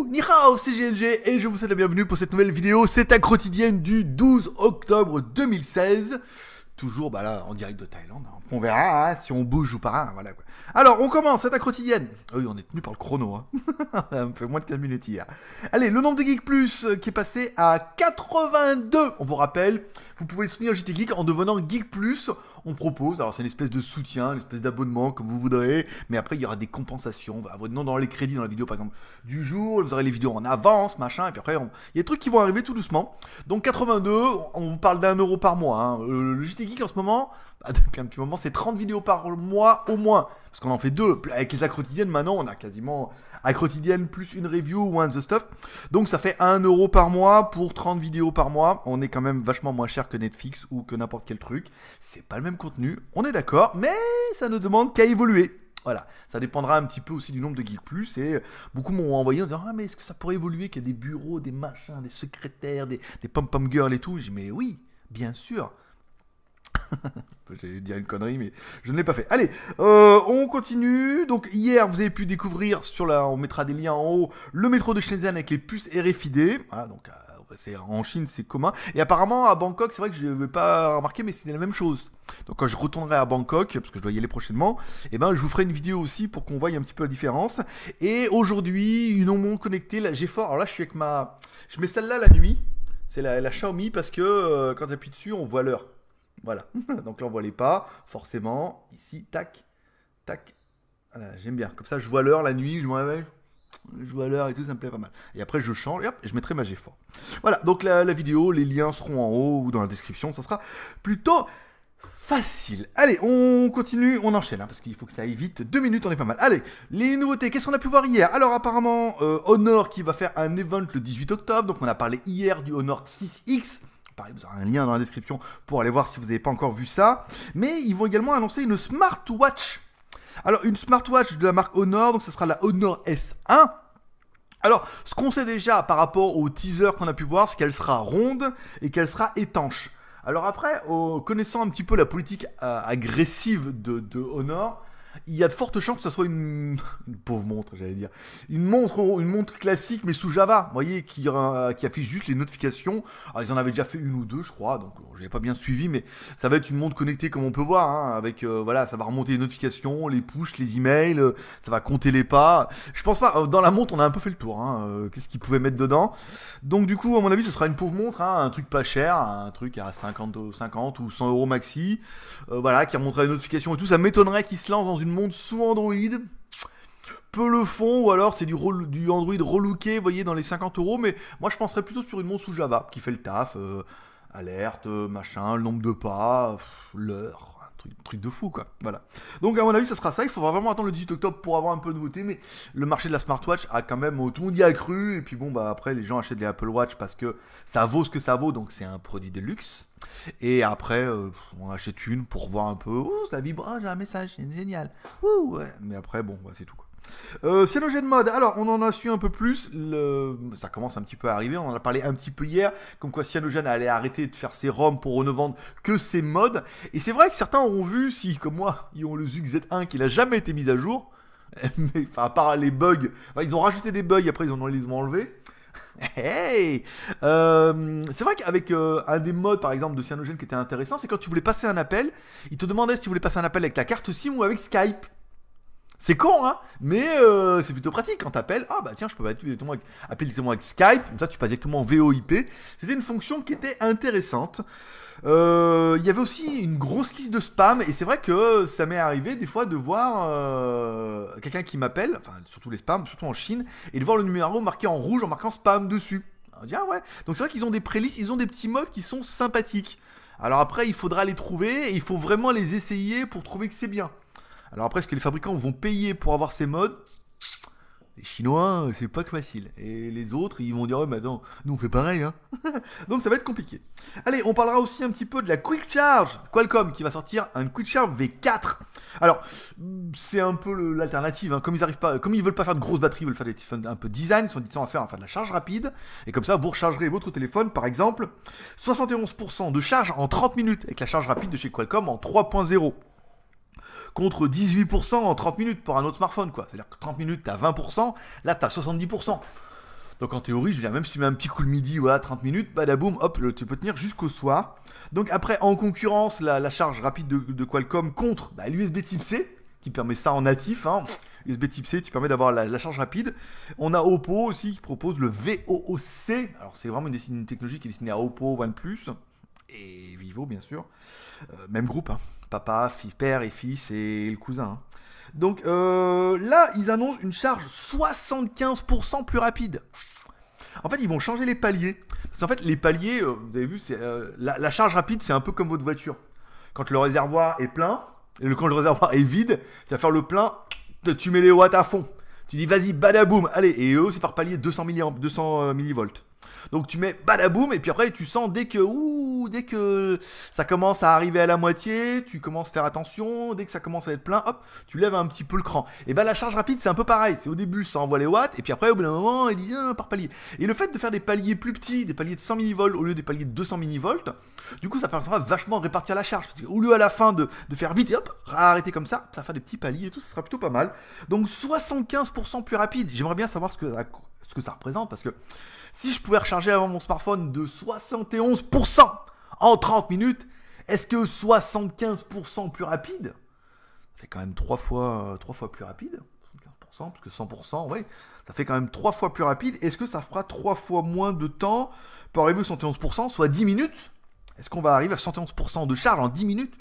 Ni hao, c'est GLG et je vous souhaite la bienvenue pour cette nouvelle vidéo. C'est ta quotidienne du 12 octobre 2016. Toujours là en direct de Thaïlande. On verra hein, si on bouge ou pas. Hein, voilà, quoi. Alors on commence, c'est ta quotidienne. Oui, on est tenu par le chrono. Hein. Ça me fait moins de 15 minutes hier. Allez, le nombre de Geek Plus qui est passé à 82. On vous rappelle, vous pouvez soutenir JT Geek en devenant Geek Plus. On propose, alors c'est une espèce de soutien, une espèce d'abonnement comme vous voudrez, mais après il y aura des compensations, votre nom dans les crédits dans la vidéo par exemple du jour, vous aurez les vidéos en avance, machin, et puis après il y a des trucs qui vont arriver tout doucement. Donc 82, on vous parle d'1 € par mois, hein. Le JT Geek en ce moment, depuis un petit moment, c'est 30 vidéos par mois au moins, parce qu'on en fait 2, avec les actes quotidiennes maintenant on a quasiment actes quotidiennes plus une review ou un The Stuff, donc ça fait 1 € par mois pour 30 vidéos par mois, on est quand même vachement moins cher que Netflix ou que n'importe quel truc, c'est pas le même contenu, on est d'accord, mais ça ne demande qu'à évoluer. Voilà, ça dépendra un petit peu aussi du nombre de Geek Plus, et beaucoup m'ont envoyé en disant « Ah mais est-ce que ça pourrait évoluer, qu'il y a des bureaux, des machins, des secrétaires, des pom-pom girls et tout ?» J'ai dit « Mais oui, bien sûr !» J'allais dire une connerie, mais je ne l'ai pas fait. Allez, on continue. Donc hier, vous avez pu découvrir on mettra des liens en haut, le métro de Shenzhen avec les puces RFID. Voilà, donc en Chine, c'est commun. Et apparemment, à Bangkok, c'est vrai que je n'avais pas remarqué, mais c'est la même chose. Donc quand je retournerai à Bangkok, parce que je dois y aller prochainement, je vous ferai une vidéo aussi pour qu'on voie un petit peu la différence. Et aujourd'hui, une montre connectée, la GeForce. Alors là, je suis avec je mets celle-là la nuit. C'est la Xiaomi parce que quand j'appuie dessus, on voit l'heure. Voilà, donc là on voit les pas, forcément, ici, tac, tac, voilà, j'aime bien, comme ça je vois l'heure la nuit, je me réveille, je vois l'heure et tout, ça me plaît pas mal. Et après je change, et hop, je mettrai ma GeForce. Voilà, donc la vidéo, les liens seront en haut ou dans la description, ça sera plutôt facile. Allez, on continue, on enchaîne, hein, parce qu'il faut que ça aille vite, 2 minutes, on est pas mal. Allez, les nouveautés, qu'est-ce qu'on a pu voir hier? Alors apparemment, Honor qui va faire un event le 18 octobre, donc on a parlé hier du Honor 6X, pareil, vous aurez un lien dans la description pour aller voir si vous n'avez pas encore vu ça. Mais ils vont également annoncer une smartwatch. Alors, une smartwatch de la marque Honor, donc ce sera la Honor S1. Alors, ce qu'on sait déjà par rapport au teaser qu'on a pu voir, c'est qu'elle sera ronde et qu'elle sera étanche. Alors après, connaissant un petit peu la politique agressive de Honor, il y a de fortes chances que ce soit une pauvre montre, j'allais dire. Une montre classique, mais sous Java, vous voyez, qui affiche juste les notifications. Alors, ils en avaient déjà fait une ou deux, je crois, donc je n'avais pas bien suivi, mais ça va être une montre connectée comme on peut voir, hein, avec, voilà, ça va remonter les notifications, les push, les emails, ça va compter les pas. Je pense pas, dans la montre, on a un peu fait le tour, hein, qu'est-ce qu'ils pouvaient mettre dedans. Donc du coup, à mon avis, ce sera une pauvre montre, hein, un truc pas cher, un truc à 50 ou 100 € maxi, voilà, qui remontera les notifications et tout. Ça m'étonnerait qu'ils se lancent dans une montre sous Android, peu le font, ou alors c'est du Android relooké, vous voyez, dans les 50 €, mais moi je penserais plutôt sur une montre sous Java, qui fait le taf, alerte, machin, le nombre de pas, l'heure, truc de fou, quoi, voilà. Donc à mon avis, ça sera ça, il faudra vraiment attendre le 18 octobre pour avoir un peu de nouveauté, mais le marché de la smartwatch a quand même, tout le monde y a cru, et puis bon, après, les gens achètent des Apple Watch parce que ça vaut ce que ça vaut, donc c'est un produit de luxe. Et après, on achète une pour voir un peu, ouh, ça vibre, oh, j'ai un message, c'est génial, ouh, ouais. Mais après, bon, c'est tout, quoi. CyanogenMod, alors on en a su un peu plus, ça commence un petit peu à arriver, on en a parlé un petit peu hier, comme quoi Cyanogen allait arrêter de faire ses ROM pour ne vendre que ses mods, et c'est vrai que certains ont vu, si comme moi, ils ont le Zug Z1 qui n'a jamais été mis à jour, mais enfin, à part les bugs, ils ont rajouté des bugs, après ils les ont enlevés. Hey, c'est vrai qu'avec un des modes par exemple de Cyanogen qui était intéressant, c'est quand tu voulais passer un appel, il te demandait si tu voulais passer un appel avec ta carte SIM ou avec Skype. C'est con, hein, mais c'est plutôt pratique quand t'appelles. Ah bah tiens, je peux appeler directement avec Skype, comme ça tu passes directement en VoIP. C'était une fonction qui était intéressante. Il y avait aussi une grosse liste de spam, et c'est vrai que ça m'est arrivé des fois de voir quelqu'un qui m'appelle, enfin surtout les spams, surtout en Chine, et de voir le numéro marqué en rouge en marquant spam dessus. On dit ah ouais. Donc c'est vrai qu'ils ont des playlists, ils ont des petits modes qui sont sympathiques. Alors après, il faudra les trouver, et il faut vraiment les essayer pour trouver que c'est bien. Alors après, est-ce que les fabricants vont payer pour avoir ces modes? Les Chinois, c'est pas que facile. Et les autres, ils vont dire, oh, mais attends, nous on fait pareil, hein. Donc ça va être compliqué. Allez, on parlera aussi un petit peu de la Quick Charge. Qualcomm qui va sortir un Quick Charge V4. Alors, c'est un peu l'alternative, hein. Comme ils veulent pas faire de grosses batteries, ils veulent faire des téléphones un peu design, ils sont disant à faire de la charge rapide. Et comme ça, vous rechargerez votre téléphone, par exemple, 71% de charge en 30 minutes, avec la charge rapide de chez Qualcomm en 3.0. Contre 18% en 30 minutes pour un autre smartphone, quoi. C'est-à-dire que 30 minutes, t'as 20%, là, t'as 70%. Donc en théorie, je veux dire, même si tu mets un petit coup le midi, voilà, 30 minutes, badaboum, hop, tu peux tenir jusqu'au soir. Donc après, en concurrence, la charge rapide de Qualcomm contre l'USB type C, qui permet ça en natif, hein. USB type C, tu permets d'avoir la charge rapide. On a Oppo aussi qui propose le VOOC. Alors c'est vraiment une technologie qui est destinée à Oppo, OnePlus et Vivo bien sûr. Même groupe, hein. Papa, père et fils et le cousin. Hein. Donc là, ils annoncent une charge 75% plus rapide. En fait, ils vont changer les paliers. Parce qu'en fait, les paliers, vous avez vu, c'est la charge rapide, c'est un peu comme votre voiture. Quand le réservoir est plein, et quand le réservoir est vide, tu vas faire le plein, tu mets les watts à fond. Tu dis, vas-y, badaboum, allez. Et eux, c'est par palier 200 millivolts. Donc tu mets badaboum, et puis après, tu sens dès que ça commence à arriver à la moitié, tu commences à faire attention, dès que ça commence à être plein, hop, tu lèves un petit peu le cran. Et la charge rapide, c'est un peu pareil. C'est au début, ça envoie les watts, et puis après, au bout d'un moment, il dit, par palier. Et le fait de faire des paliers plus petits, des paliers de 100 millivolts au lieu des paliers de 200 millivolts, du coup, ça permettra vachement de répartir la charge. Parce qu'au lieu à la fin de faire vite, et hop, arrêter comme ça va faire des petits paliers et tout, ça sera plutôt pas mal. Donc 75% plus rapide. J'aimerais bien savoir ce que ça représente, parce que si je pouvais recharger avant mon smartphone de 71% en 30 minutes, est-ce que 75% plus rapide, ça fait quand même 3 fois plus rapide, 75%, parce que 100%, oui, ça fait quand même 3 fois plus rapide. Est-ce que ça fera 3 fois moins de temps pour arriver à 71%, soit 10 minutes? Est-ce qu'on va arriver à 71% de charge en 10 minutes?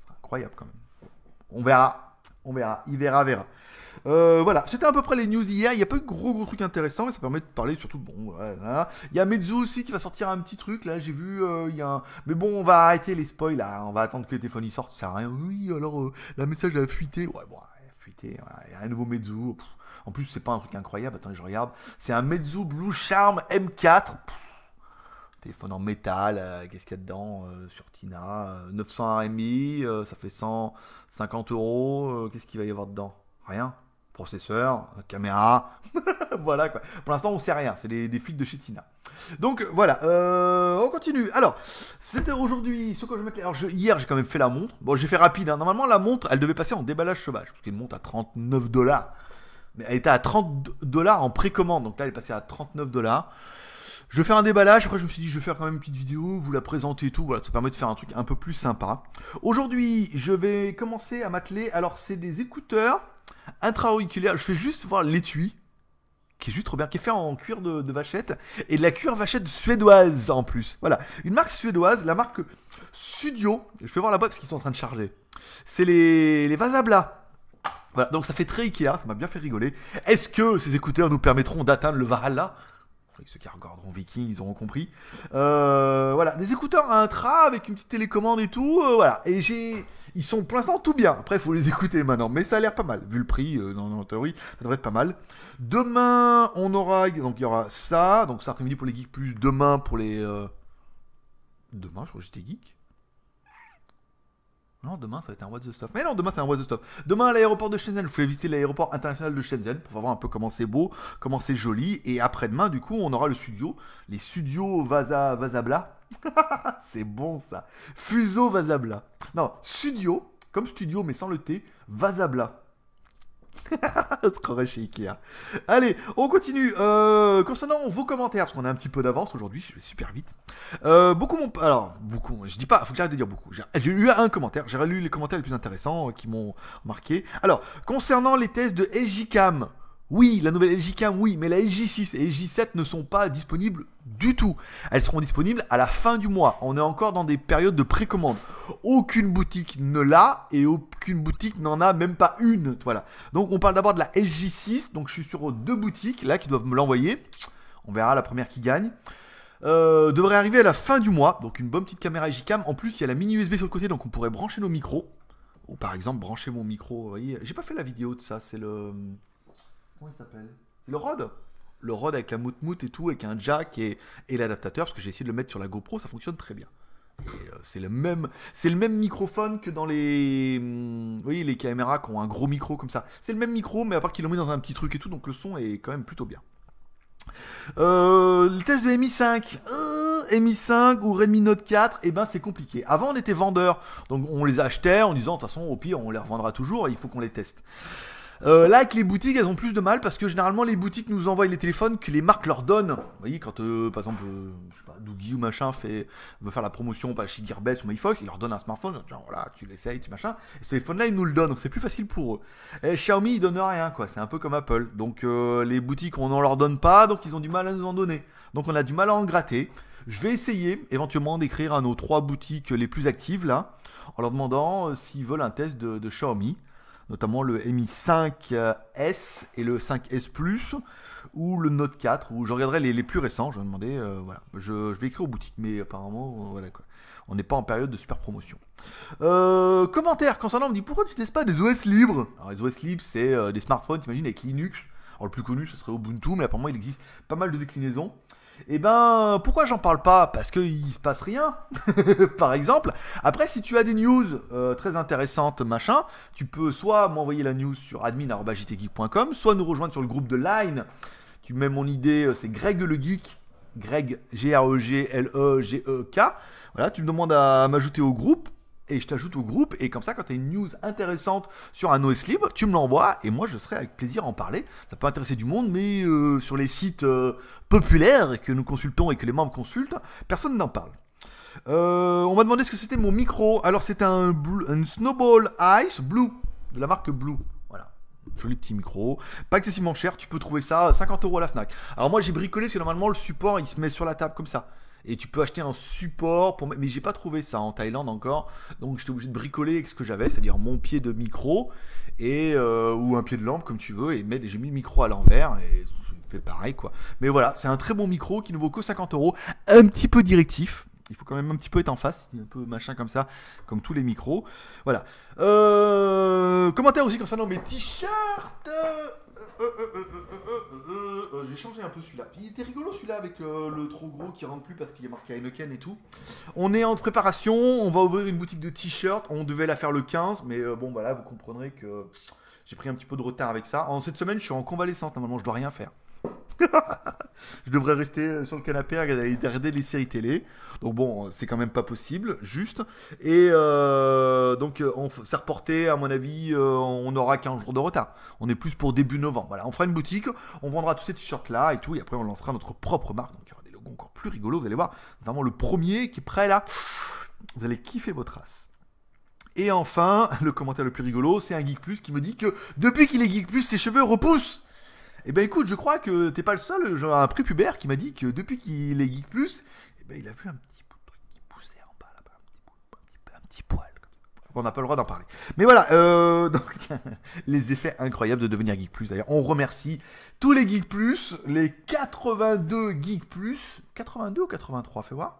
C'est incroyable quand même. On verra, il verra. Voilà, c'était à peu près les news d'hier. Il n'y a pas eu de gros trucs intéressants, mais ça permet de parler surtout bon. Voilà. Il y a Meizu aussi qui va sortir un petit truc là. J'ai vu, mais bon, on va arrêter les spoils là. On va attendre que les téléphones y sortent. Ça sert à rien. Oui, alors la message a fuité. Ouais, bon, fuité. Voilà. Il y a un nouveau Meizu. En plus, c'est pas un truc incroyable. Attendez, je regarde. C'est un Meizu Blue Charm M4. Téléphone en métal, qu'est-ce qu'il y a dedans sur Tina 900 RMI, ça fait 150 €. Qu'est-ce qu'il va y avoir dedans? Rien. Processeur, caméra, voilà quoi. Pour l'instant, on sait rien. C'est des fuites de chez Tina. Donc voilà, on continue. Alors, c'était aujourd'hui ce que je mettais. Alors, hier, j'ai quand même fait la montre. Bon, j'ai fait rapide. Hein. Normalement, la montre, elle devait passer en déballage sauvage, parce qu'une montre à 39 $. Mais elle était à 30 $ en précommande. Donc là, elle est passée à 39 $. Je vais faire un déballage, après je me suis dit je vais faire quand même une petite vidéo, vous la présenter et tout, voilà, ça permet de faire un truc un peu plus sympa. Aujourd'hui, je vais commencer à m'atteler, alors c'est des écouteurs intra-auriculaires, je fais juste voir l'étui, qui est juste trop bien, qui est fait en cuir de vachette, et de la cuir vachette suédoise en plus. Voilà, une marque suédoise, la marque Studio, je vais voir la boîte parce qu'ils sont en train de charger. C'est les Vasabla. Voilà, donc ça fait très Ikea, ça m'a bien fait rigoler. Est-ce que ces écouteurs nous permettront d'atteindre le Valhalla ? Ceux qui regarderont Viking, ils auront compris. Voilà, des écouteurs intra avec une petite télécommande et tout. Voilà, et ils sont pour l'instant tout bien. Après, il faut les écouter maintenant, mais ça a l'air pas mal. Vu le prix, en théorie, ça devrait être pas mal. Demain, donc il y aura ça. Donc, cet après-midi pour les Geeks Plus. Demain pour les. Demain, je crois que j'étais geek. Non, demain ça va être un What the Stuff. Mais non, demain c'est un What the Stuff. Demain à l'aéroport de Shenzhen, je voulais visiter l'aéroport international de Shenzhen pour voir un peu comment c'est beau, comment c'est joli. Et après-demain, du coup, on aura le studio, les studios Vasabla. C'est bon ça. Fuso Vasabla. Non, studio, comme studio mais sans le T, Vasabla. On se croirait chez Ikea. Allez, on continue. Concernant vos commentaires, parce qu'on a un petit peu d'avance aujourd'hui, je vais super vite. Beaucoup, je dis pas, faut que j'arrête de dire beaucoup. J'ai eu un commentaire, j'ai relu les commentaires les plus intéressants qui m'ont marqué. Alors, concernant les tests de LG-Cam, oui, la nouvelle LG-Cam, oui, mais la LG6 et LG7 ne sont pas disponibles du tout. Elles seront disponibles à la fin du mois. On est encore dans des périodes de précommande. Aucune boutique ne l'a et aucune boutique n'en a même pas une. Voilà. Donc on parle d'abord de la LG6. Donc je suis sur 2 boutiques là qui doivent me l'envoyer. On verra la première qui gagne. Devrait arriver à la fin du mois. Donc une bonne petite caméra LG-Cam. En plus, il y a la mini USB sur le côté, donc on pourrait brancher nos micros. Ou par exemple brancher mon micro. Vous voyez, j'ai pas fait la vidéo de ça. C'est le... Comment il s'appelle? Le Rode. Le Rode avec la moute et tout, avec un jack et l'adaptateur, parce que j'ai essayé de le mettre sur la GoPro, ça fonctionne très bien. C'est le même microphone que dans les, vous voyez, les caméras qui ont un gros micro comme ça. C'est le même micro, mais à part qu'ils l'ont mis dans un petit truc et tout, donc le son est quand même plutôt bien. Le test de Mi 5. Mi 5 ou Redmi Note 4, eh ben c'est compliqué. Avant on était vendeur, donc on les achetait en disant de toute façon au pire on les revendra toujours, il faut qu'on les teste. Là, avec les boutiques, elles ont plus de mal parce que généralement, les boutiques nous envoient les téléphones que les marques leur donnent. Vous voyez, quand par exemple, je sais pas, Doogie ou machin veut faire la promotion, pas chez Gearbest ou MyFox, ils leur donnent un smartphone, genre voilà, tu l'essayes, tu machin. Et ce téléphone-là, ils nous le donnent, donc c'est plus facile pour eux. Et Xiaomi, ils donnent rien, quoi. C'est un peu comme Apple. Donc les boutiques, on n'en leur donne pas, donc ils ont du mal à nous en donner. Donc on a du mal à en gratter. Je vais essayer éventuellement d'écrire à nos 3 boutiques les plus actives là, en leur demandant s'ils veulent un test de Xiaomi, notamment le Mi 5S et le 5S Plus ou le Note 4, où je regarderai les plus récents. Je vais demander, voilà, je vais écrire aux boutiques, mais apparemment, voilà quoi. On n'est pas en période de super promotion. Commentaire concernant, on me dit pourquoi tu testes pas des OS libres? Alors les OS libres, c'est des smartphones, t'imagines, avec Linux. Alors le plus connu, ce serait Ubuntu, mais apparemment il existe pas mal de déclinaisons. Et ben, pourquoi j'en parle pas? Parce qu'il se passe rien, par exemple. Après, si tu as des news très intéressantes, machin, tu peux soit m'envoyer la news sur admin@jtgeek.com, soit nous rejoindre sur le groupe de Line. Tu mets mon idée, c'est Greg le Geek, Greg, G-R-E-G-L-E-G-E-K. Voilà, tu me demandes à m'ajouter au groupe. Et je t'ajoute au groupe, et comme ça, quand tu as une news intéressante sur un OS libre, tu me l'envoies, et moi je serai avec plaisir à en parler. Ça peut intéresser du monde, mais sur les sites populaires que nous consultons et que les membres consultent, personne n'en parle. On m'a demandé ce que c'était mon micro. Alors c'est un Snowball Ice Blue, de la marque Blue. Voilà, joli petit micro, pas excessivement cher, tu peux trouver ça à 50 € à la Fnac. Alors moi j'ai bricolé, parce que normalement le support il se met sur la table comme ça. Et tu peux acheter un support pour... Mais j'ai pas trouvé ça en Thaïlande encore. Donc j'étais obligé de bricoler avec ce que j'avais, c'est-à-dire mon pied de micro et ou un pied de lampe comme tu veux. Et j'ai mis le micro à l'envers et fait pareil quoi. Mais voilà, c'est un très bon micro qui ne vaut que 50 €. Un petit peu directif. Il faut quand même un petit peu être en face, un peu machin comme ça, comme tous les micros. Voilà. Commentaire aussi concernant mes t-shirts. J'ai changé un peu celui-là. Il était rigolo celui-là avec le trop gros qui rentre plus parce qu'il y a marqué Heineken et tout. On est en préparation, on va ouvrir une boutique de t-shirts. On devait la faire le 15, mais bon voilà, vous comprendrez que j'ai pris un petit peu de retard avec ça. En cette semaine, je suis en convalescence, normalement, je dois rien faire. Je devrais rester sur le canapé à regarder les séries télé. Donc bon, c'est quand même pas possible, juste. Et donc, c'est reporté, à mon avis, on aura 15 jours de retard. On est plus pour début novembre. Voilà, on fera une boutique, on vendra tous ces t-shirts-là et tout. Et après, on lancera notre propre marque. Donc, il y aura des logos encore plus rigolos. Vous allez voir, notamment le premier qui est prêt là. Vous allez kiffer votre race. Et enfin, le commentaire le plus rigolo, c'est un Geek Plus qui me dit que depuis qu'il est Geek Plus, ses cheveux repoussent. Eh ben écoute, je crois que t'es pas le seul, genre un prépubère qui m'a dit que depuis qu'il est Geek Plus, eh ben il a vu un petit bout de truc qui poussait en bas là-bas, un petit poil comme ça. On n'a pas le droit d'en parler. Mais voilà, donc les effets incroyables de devenir Geek Plus. D'ailleurs, on remercie tous les Geek Plus, les 82 Geek Plus, 82 ou 83, fais voir.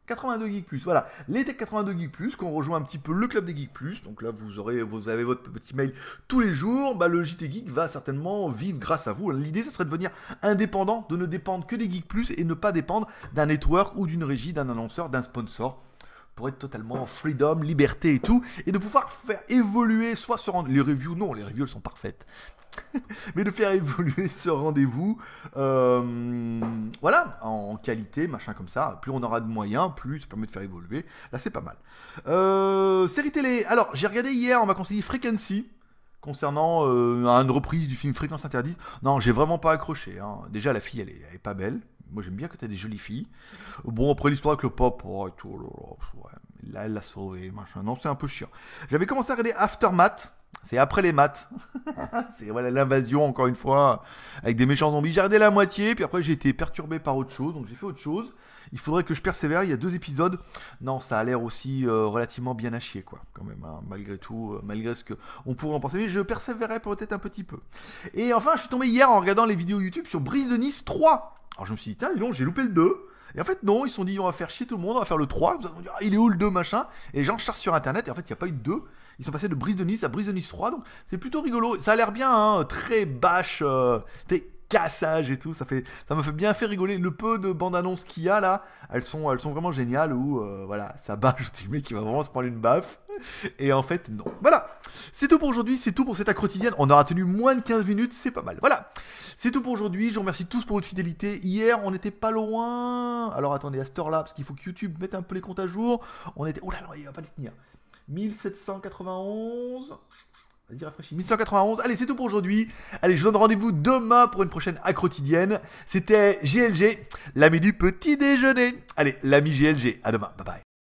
82 Geek Plus, voilà, les 82 Geek Plus, qu'on rejoint un petit peu le club des Geek Plus, donc là vous avez votre petit mail tous les jours, bah, le JT Geek va certainement vivre grâce à vous. L'idée, ce serait de devenir indépendant, de ne dépendre que des Geek Plus et ne pas dépendre d'un network ou d'une régie, d'un annonceur, d'un sponsor, pour être totalement freedom, liberté et tout, et de pouvoir faire évoluer, soit se rendre... Les reviews, non, les reviews elles sont parfaites. Mais de faire évoluer ce rendez-vous, voilà, en qualité, machin comme ça. Plus on aura de moyens, plus ça permet de faire évoluer. Là, c'est pas mal. Série télé. Alors, j'ai regardé hier, on m'a conseillé Frequency, concernant une reprise du film Fréquence Interdite. Non, j'ai vraiment pas accroché. Hein. Déjà, la fille, elle est pas belle. Moi, j'aime bien quand t'as des jolies filles. Bon, après l'histoire avec le pop, oh, et tout, ouais. Là, elle l'a sauvé, machin. Non, c'est un peu chiant. J'avais commencé à regarder Aftermath. C'est après les maths. C'est voilà, l'invasion, encore une fois, avec des méchants zombies. J'ai regardé la moitié, puis après j'ai été perturbé par autre chose, donc j'ai fait autre chose. Il faudrait que je persévère, il y a 2 épisodes. Non, ça a l'air aussi relativement bien à chier, quoi, quand même, hein, malgré tout, malgré ce qu'on pourrait en penser. Mais je persévérerai peut-être un petit peu. Et enfin, je suis tombé hier en regardant les vidéos YouTube sur Brise de Nice 3. Alors je me suis dit, tiens, non, j'ai loupé le 2. Et en fait, non, ils se sont dit, on va faire chier tout le monde, on va faire le 3. Vous allez dire, ah, il est où le 2, machin? Et les gens cherchent sur internet, et en fait, il n'y a pas eu de 2. Ils sont passés de Brise de Nice à Brise de Nice 3, donc c'est plutôt rigolo. Ça a l'air bien, hein, très bâche, très cassage et tout. Ça me fait bien fait rigoler. Le peu de bandes-annonces qu'il y a là, elles sont vraiment géniales. Où voilà, ça bâche, le mec qui va vraiment se prendre une baffe. Et en fait, non. Voilà, c'est tout pour aujourd'hui, c'est tout pour cette quotidienne. On aura tenu moins de 15 minutes, c'est pas mal. Voilà, c'est tout pour aujourd'hui. Je vous remercie tous pour votre fidélité. Hier, on n'était pas loin. Alors attendez, à cette heure-là, parce qu'il faut que YouTube mette un peu les comptes à jour. On était. Oh là là, il va pas les tenir. 1791. Vas-y, rafraîchis. 1191. Allez, c'est tout pour aujourd'hui. Allez, je vous donne rendez-vous demain pour une prochaine hack quotidienne. C'était GLG, l'ami du petit déjeuner. Allez, l'ami GLG. À demain. Bye bye.